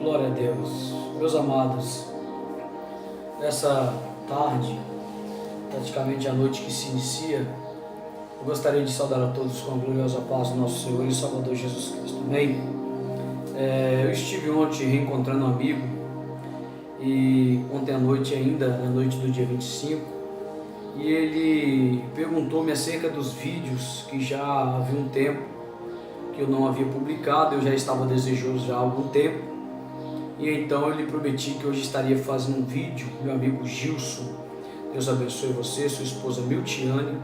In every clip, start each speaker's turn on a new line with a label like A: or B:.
A: Glória a Deus. Meus amados, nessa tarde, praticamente a noite que se inicia, eu gostaria de saudar a todos com a gloriosa paz do nosso Senhor e Salvador Jesus Cristo. Amém? Eu estive ontem reencontrando um amigo, e ontem à noite ainda, na noite do dia 25, e ele perguntou-me acerca dos vídeos que já havia um tempo que eu não havia publicado. Eu já estava desejoso já há algum tempo, e então eu lhe prometi que hoje estaria fazendo um vídeo. Meu amigo Gilson, Deus abençoe você, sua esposa Miltiane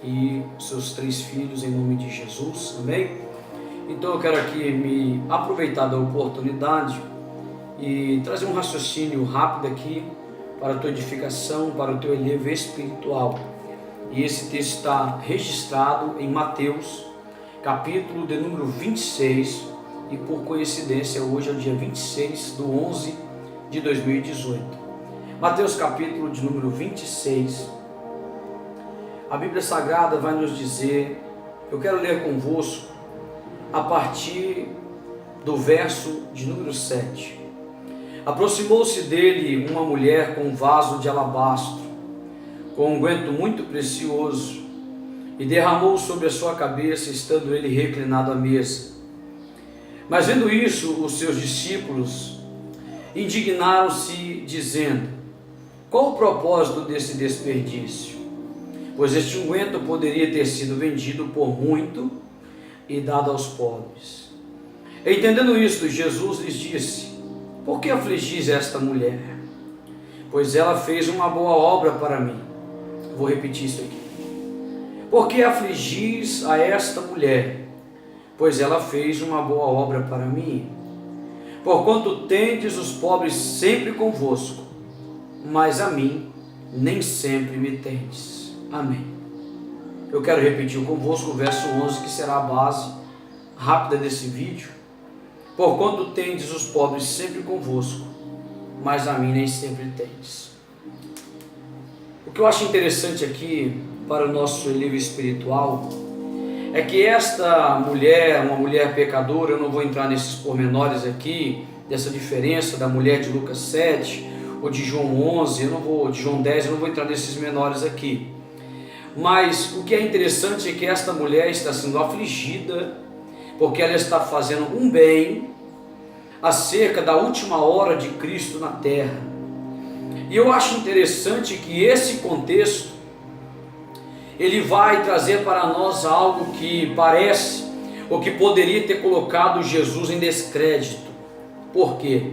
A: e seus 3 filhos, em nome de Jesus, amém? Então eu quero aqui me aproveitar da oportunidade e trazer um raciocínio rápido aqui para a tua edificação, para o teu elevo espiritual. E esse texto está registrado em Mateus, capítulo de número 26, e por coincidência hoje é o dia 26 de 11 de 2018. Mateus capítulo de número 26, a Bíblia Sagrada vai nos dizer, eu quero ler convosco a partir do verso de número 7. Aproximou-se dele uma mulher com um vaso de alabastro, com um unguento muito precioso, e derramou sobre a sua cabeça, estando ele reclinado à mesa. Mas vendo isso, os seus discípulos indignaram-se, dizendo: qual o propósito desse desperdício? Pois este unguento poderia ter sido vendido por muito e dado aos pobres. Entendendo isto, Jesus lhes disse: por que afligis esta mulher? Pois ela fez uma boa obra para mim. Vou repetir isso aqui. Por que afligis a esta mulher? Pois ela fez uma boa obra para mim. Porquanto tendes os pobres sempre convosco, mas a mim nem sempre me tendes. Amém. Eu quero repetir convosco o verso 11, que será a base rápida desse vídeo. Porquanto tendes os pobres sempre convosco, mas a mim nem sempre tendes. O que eu acho interessante aqui para o nosso elevo espiritual é que esta mulher, uma mulher pecadora, eu não vou entrar nesses pormenores aqui, dessa diferença da mulher de Lucas 7 ou de João 11, de João 10, eu não vou entrar nesses menores aqui. Mas o que é interessante é que esta mulher está sendo afligida porque ela está fazendo um bem acerca da última hora de Cristo na terra. E eu acho interessante que esse contexto, ele vai trazer para nós algo que parece, ou que poderia ter colocado Jesus em descrédito. Por quê?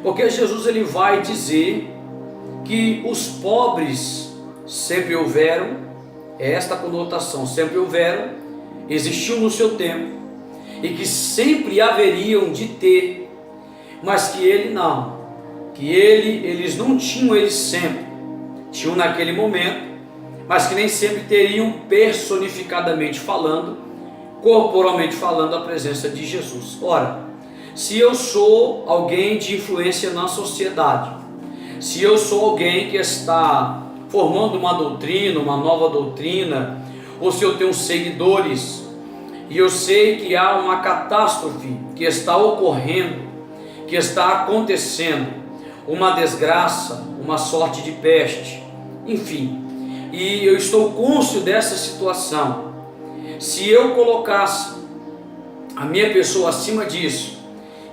A: Porque Jesus ele vai dizer que os pobres sempre houveram, é esta a conotação, sempre houveram, existiu no seu tempo, e que sempre haveriam de ter, mas que ele não, que eles não tinham, eles sempre tinham naquele momento, mas que nem sempre teriam personificadamente falando, corporalmente falando, a presença de Jesus. Ora, se eu sou alguém de influência na sociedade, se eu sou alguém que está formando uma doutrina, uma nova doutrina, ou se eu tenho seguidores, e eu sei que há uma catástrofe que está ocorrendo, que está acontecendo, uma desgraça, uma sorte de peste, enfim, e eu estou cônscio dessa situação. Se eu colocasse a minha pessoa acima disso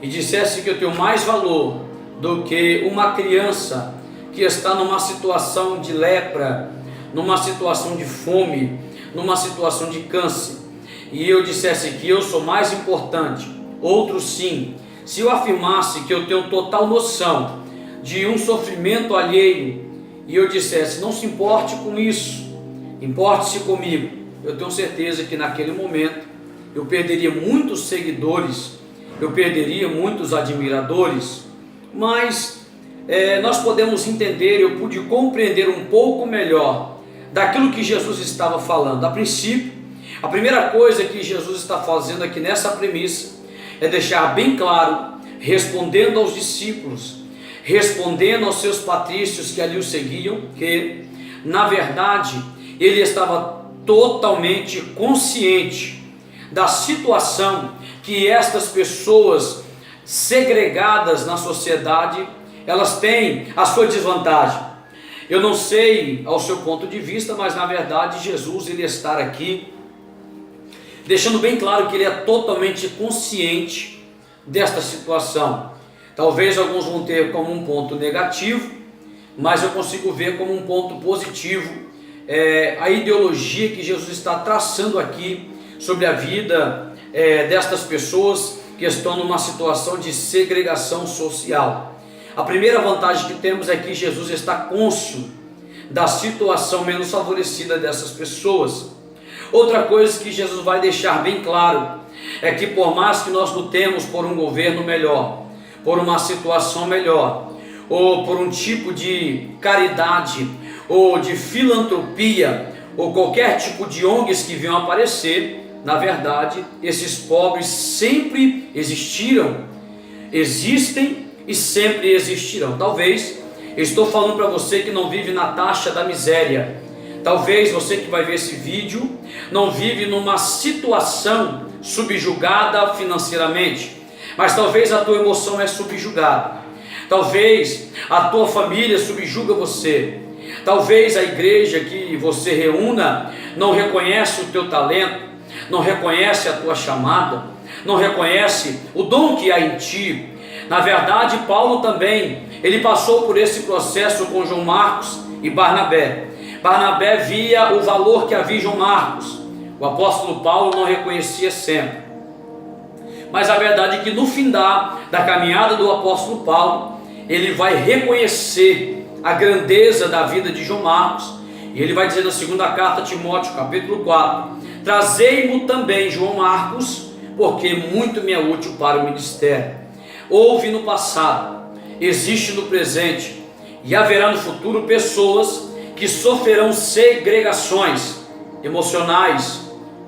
A: e dissesse que eu tenho mais valor do que uma criança que está numa situação de lepra, numa situação de fome, numa situação de câncer, e eu dissesse que eu sou mais importante, outro sim, se eu afirmasse que eu tenho total noção de um sofrimento alheio, e eu dissesse, não se importe com isso, importe-se comigo, eu tenho certeza que naquele momento eu perderia muitos seguidores, eu perderia muitos admiradores, mas nós podemos entender, eu pude compreender um pouco melhor daquilo que Jesus estava falando. A princípio, a primeira coisa que Jesus está fazendo aqui nessa premissa é deixar bem claro, respondendo aos discípulos, respondendo aos seus patrícios que ali o seguiam, que na verdade ele estava totalmente consciente da situação que estas pessoas segregadas na sociedade, elas têm a sua desvantagem. Eu não sei ao seu ponto de vista, mas na verdade Jesus, ele está aqui deixando bem claro que ele é totalmente consciente desta situação. Talvez alguns vão ter como um ponto negativo, mas eu consigo ver como um ponto positivo a ideologia que Jesus está traçando aqui sobre a vida destas pessoas que estão numa situação de segregação social. A primeira vantagem que temos é que Jesus está cônscio da situação menos favorecida dessas pessoas. Outra coisa que Jesus vai deixar bem claro é que por mais que nós lutemos por um governo melhor, por uma situação melhor, ou por um tipo de caridade, ou de filantropia, ou qualquer tipo de ONGs que venham aparecer, na verdade, esses pobres sempre existiram, existem e sempre existirão. Talvez, eu estou falando para você que não vive na taxa da miséria. Talvez você que vai ver esse vídeo não vive numa situação subjugada financeiramente, mas talvez a tua emoção é subjugada. Talvez a tua família subjuga você. Talvez a igreja que você reúna não reconhece o teu talento, não reconhece a tua chamada, não reconhece o dom que há em ti. Na verdade, Paulo também, ele passou por esse processo com João Marcos e Barnabé. Barnabé via o valor que havia em João Marcos. O apóstolo Paulo não reconhecia sempre. Mas a verdade é que no fim da caminhada do apóstolo Paulo, ele vai reconhecer a grandeza da vida de João Marcos. E ele vai dizer na segunda carta a Timóteo, capítulo 4, trazei-mo também João Marcos, porque muito me é útil para o ministério. Houve no passado, existe no presente e haverá no futuro pessoas que sofrerão segregações emocionais,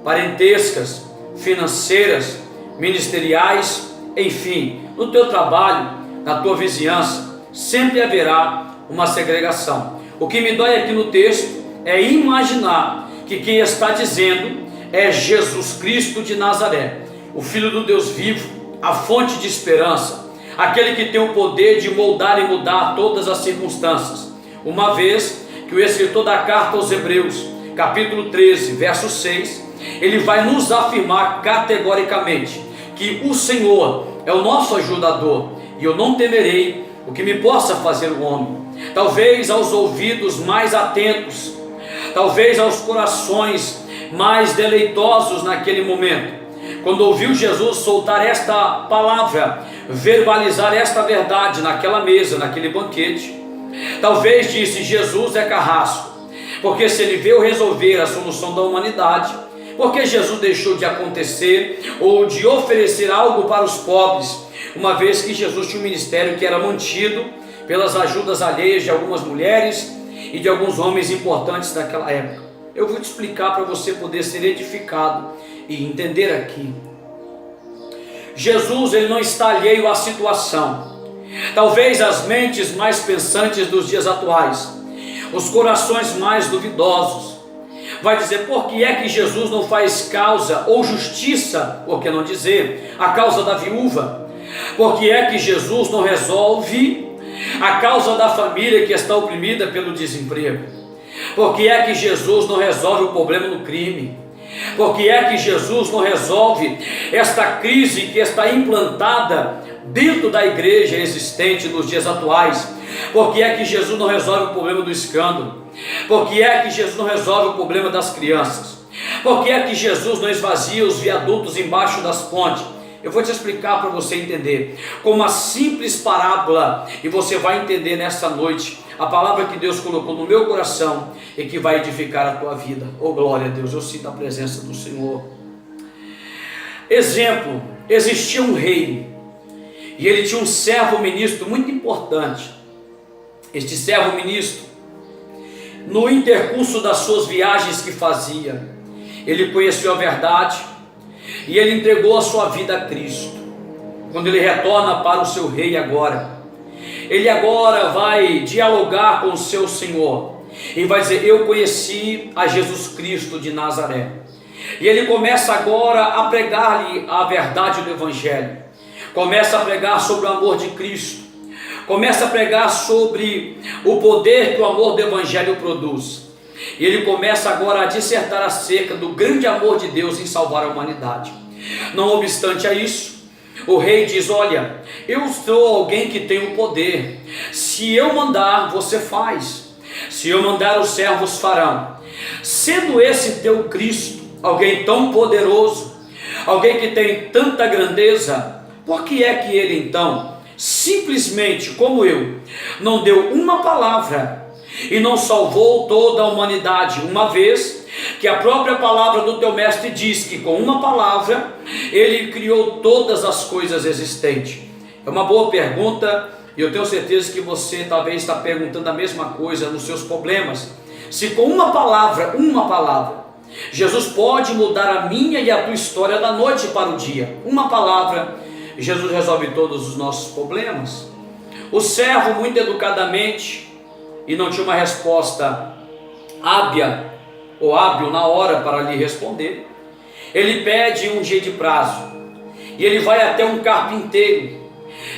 A: parentescas, financeiras, ministeriais, enfim, no teu trabalho, na tua vizinhança, sempre haverá uma segregação. O que me dói aqui no texto é imaginar que quem está dizendo é Jesus Cristo de Nazaré, o Filho do Deus vivo, a fonte de esperança, aquele que tem o poder de moldar e mudar todas as circunstâncias. Uma vez que o escritor da carta aos Hebreus, capítulo 13, verso 6, ele vai nos afirmar categoricamente que o Senhor é o nosso ajudador, e eu não temerei o que me possa fazer o homem. Talvez aos ouvidos mais atentos, talvez aos corações mais deleitosos naquele momento, quando ouviu Jesus soltar esta palavra, verbalizar esta verdade naquela mesa, naquele banquete, talvez disse: Jesus é carrasco, porque se ele veio resolver a solução da humanidade, porque Jesus deixou de acontecer ou de oferecer algo para os pobres, uma vez que Jesus tinha um ministério que era mantido pelas ajudas alheias de algumas mulheres e de alguns homens importantes daquela época. Eu vou te explicar para você poder ser edificado e entender aqui. Jesus, ele não está alheio à situação. Talvez as mentes mais pensantes dos dias atuais, os corações mais duvidosos, vai dizer: por que é que Jesus não faz causa ou justiça, por que não dizer, a causa da viúva? Por que é que Jesus não resolve a causa da família que está oprimida pelo desemprego? Por que é que Jesus não resolve o problema do crime? Por que é que Jesus não resolve esta crise que está implantada dentro da igreja existente nos dias atuais? Por que é que Jesus não resolve o problema do escândalo? Por que é que Jesus não resolve o problema das crianças? Por que é que Jesus não esvazia os viadutos embaixo das pontes? Eu vou te explicar para você entender, com uma simples parábola, e você vai entender nessa noite a palavra que Deus colocou no meu coração e que vai edificar a tua vida. Oh, glória a Deus, eu sinto a presença do Senhor. Exemplo: existia um rei e ele tinha um servo ministro muito importante. Este servo ministro, no intercurso das suas viagens que fazia, ele conheceu a verdade e ele entregou a sua vida a Cristo. Quando ele retorna para o seu rei ele agora vai dialogar com o seu Senhor e vai dizer: eu conheci a Jesus Cristo de Nazaré. E ele começa agora a pregar-lhe a verdade do Evangelho. Começa a pregar sobre o amor de Cristo. Começa a pregar sobre o poder que o amor do Evangelho produz. E ele começa agora a dissertar acerca do grande amor de Deus em salvar a humanidade. Não obstante a isso, o rei diz: olha, eu sou alguém que tem o poder. Se eu mandar, você faz. Se eu mandar, os servos farão. Sendo esse teu Cristo alguém tão poderoso, alguém que tem tanta grandeza, por que é que ele então, simplesmente como eu, não deu uma palavra e não salvou toda a humanidade, uma vez que a própria palavra do teu mestre diz que com uma palavra ele criou todas as coisas existentes? É uma boa pergunta, e eu tenho certeza que você talvez está perguntando a mesma coisa nos seus problemas. Se com uma palavra, Jesus pode mudar a minha e a tua história da noite para o dia. Uma palavra, Jesus resolve todos os nossos problemas. O servo, muito educadamente, e não tinha uma resposta hábil na hora para lhe responder, ele pede um dia de prazo, e ele vai até um carpinteiro,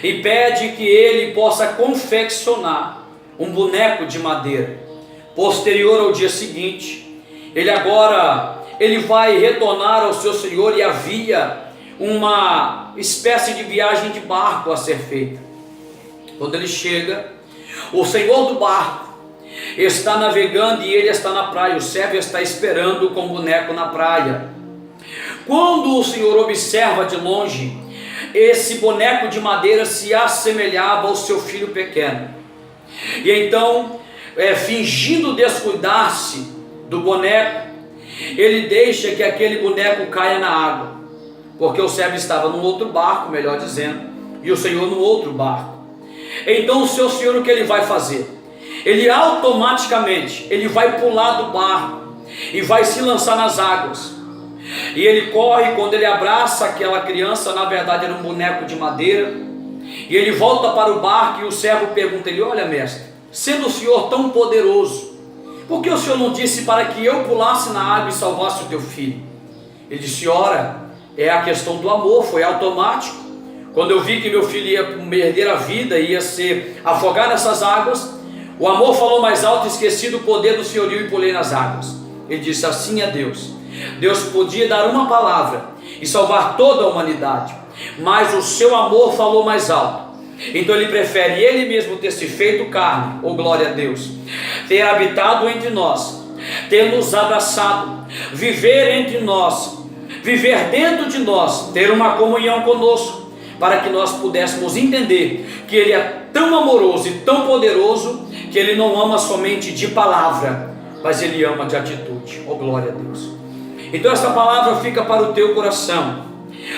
A: e pede que ele possa confeccionar um boneco de madeira. Posterior ao dia seguinte, ele vai retornar ao seu senhor, e havia uma espécie de viagem de barco a ser feita. Quando ele chega, o senhor do barco está navegando e ele está na praia. O servo está esperando com o boneco na praia. Quando o senhor observa de longe, esse boneco de madeira se assemelhava ao seu filho pequeno. E então, fingindo descuidar-se do boneco, ele deixa que aquele boneco caia na água, porque o servo estava num outro barco, melhor dizendo, e o senhor num outro barco. Então o seu senhor, o que ele vai fazer? Ele automaticamente, ele vai pular do barco e vai se lançar nas águas. E ele corre, quando ele abraça aquela criança, na verdade era um boneco de madeira, e ele volta para o barco, e o servo pergunta ele: olha, mestre, sendo o senhor tão poderoso, por que o senhor não disse para que eu pulasse na água e salvasse o teu filho? Ele disse: ora, é a questão do amor, foi automático. Quando eu vi que meu filho ia perder a vida, ia se afogar nessas águas, o amor falou mais alto, esqueci do poder do senhorio e pulei nas águas. Ele disse: assim é Deus. Deus podia dar uma palavra e salvar toda a humanidade, mas o seu amor falou mais alto. Então ele prefere ele mesmo ter se feito carne, oh glória a Deus, ter habitado entre nós, ter nos abraçado, viver entre nós, viver dentro de nós, ter uma comunhão conosco, para que nós pudéssemos entender que ele é tão amoroso e tão poderoso, que ele não ama somente de palavra, mas ele ama de atitude, oh glória a Deus. Então essa palavra fica para o teu coração.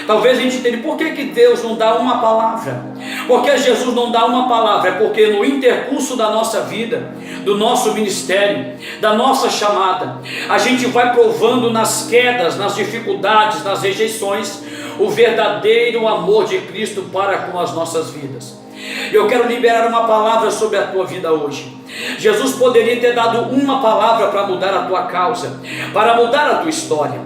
A: Talvez a gente entenda, por que Deus não dá uma palavra? Porque Jesus não dá uma palavra? É porque no intercurso da nossa vida, do nosso ministério, da nossa chamada, a gente vai provando nas quedas, nas dificuldades, nas rejeições, o verdadeiro amor de Cristo para com as nossas vidas. Eu quero liberar uma palavra sobre a tua vida hoje. Jesus poderia ter dado uma palavra para mudar a tua causa, para mudar a tua história,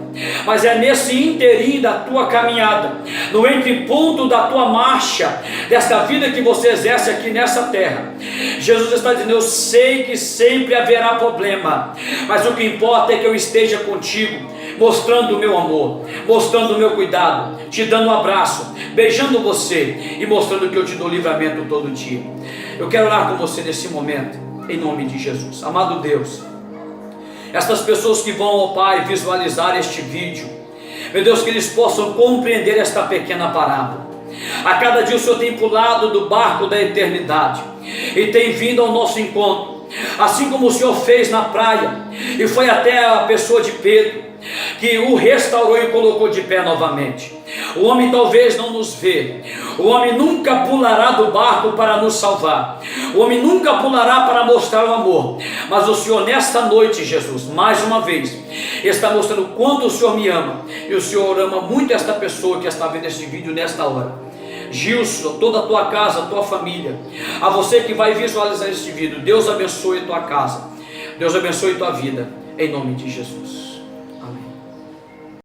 A: mas é nesse inteirinho da tua caminhada, no entreponto da tua marcha, desta vida que você exerce aqui nessa terra, Jesus está dizendo: eu sei que sempre haverá problema, mas o que importa é que eu esteja contigo, mostrando o meu amor, mostrando o meu cuidado, te dando um abraço, beijando você e mostrando que eu te dou livramento todo dia. Eu quero orar com você nesse momento, em nome de Jesus. Amado Deus, estas pessoas que vão, ó Pai, visualizar este vídeo, meu Deus, que eles possam compreender esta pequena parábola. A cada dia o Senhor tem pulado do barco da eternidade e tem vindo ao nosso encontro, assim como o Senhor fez na praia e foi até a pessoa de Pedro, que o restaurou e colocou de pé novamente. O homem talvez não nos vê, o homem nunca pulará do barco para nos salvar, o homem nunca pulará para mostrar o amor, mas o Senhor nesta noite, Jesus, mais uma vez, está mostrando o quanto o Senhor me ama, e o Senhor ama muito esta pessoa que está vendo este vídeo nesta hora. Gilson, toda a tua casa, a tua família, a você que vai visualizar este vídeo, Deus abençoe a tua casa, Deus abençoe a tua vida, em nome de Jesus.